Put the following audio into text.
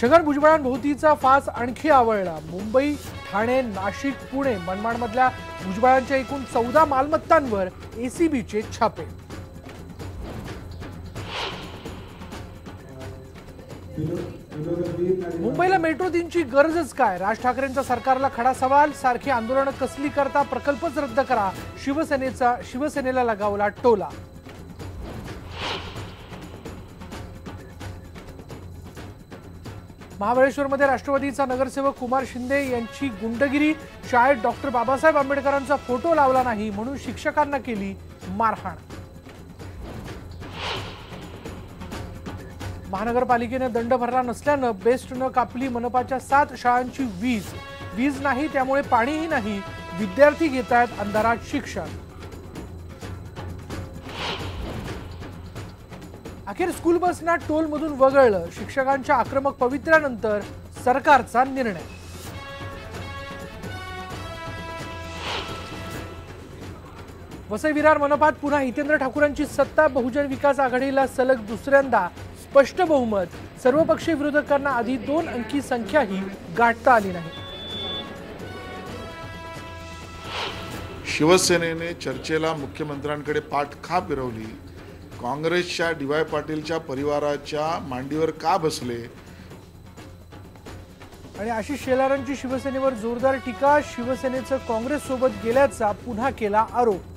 छगन भुजबळांभोवतीचा फास आणखी आवळला। मुंबई, ठाणे, नाशिक, पुणे, मनमाडमधल्या भुजबळांच्या एकूण 14 मालमत्तांवर एसीबीचे छापे। मुंबईला मेट्रो 3ची गरजच काय? राज ठाकरेंचा सरकारला खडा सवाल। सारखी आंदोलन कसली करता? प्रकल्पच रद्द करा, शिवसेनेला लगावला टोला। महाबळेश्वरमध्ये राष्ट्रवादीचा नगरसेवक कुमार शिंदे यांची गुंडगिरी। शाळेत डॉक्टर बाबासाहेब आंबेडकरांचा फोटो लावला नाही म्हणून शिक्षकांना केली मारहाण। महानगरपालिकेने दंड भरला नसल्यानं बेस्टनं कापली मनपाच्या 7 शाळांची वीज नाही, त्यामुळे पाणीही नाही। विद्यार्थी घेतायत अंधारात शिक्षण। अखेर स्कूल बसना टोलमधून वगळलं। शिक्षकांच्या आक्रमक पवित्र्यानंतर सरकारचा निर्णय। वसई विरार मनपात पुन्हा हितेंद्र ठाकूरांची सत्ता। बहुजन विकास आघाडीला सलग दुसऱ्यांदा स्पष्ट बहुमत। सर्वपक्षीय विरोधकांना आधी 2 अंकी संख्याही गाठता आली नाही। शिवसेनेने चर्चेला मुख्यमंत्र्यांकडे पाठ का फिरवली? काँग्रेसच्या डी.वाय. पाटीलच्या परिवाराच्या मांडीवर का बसले? आणि आशिष शेलारांची शिवसेनेवर जोरदार टीका। शिवसेनेचं काँग्रेस सोबत गेल्याचा पुन्हा केला आरोप।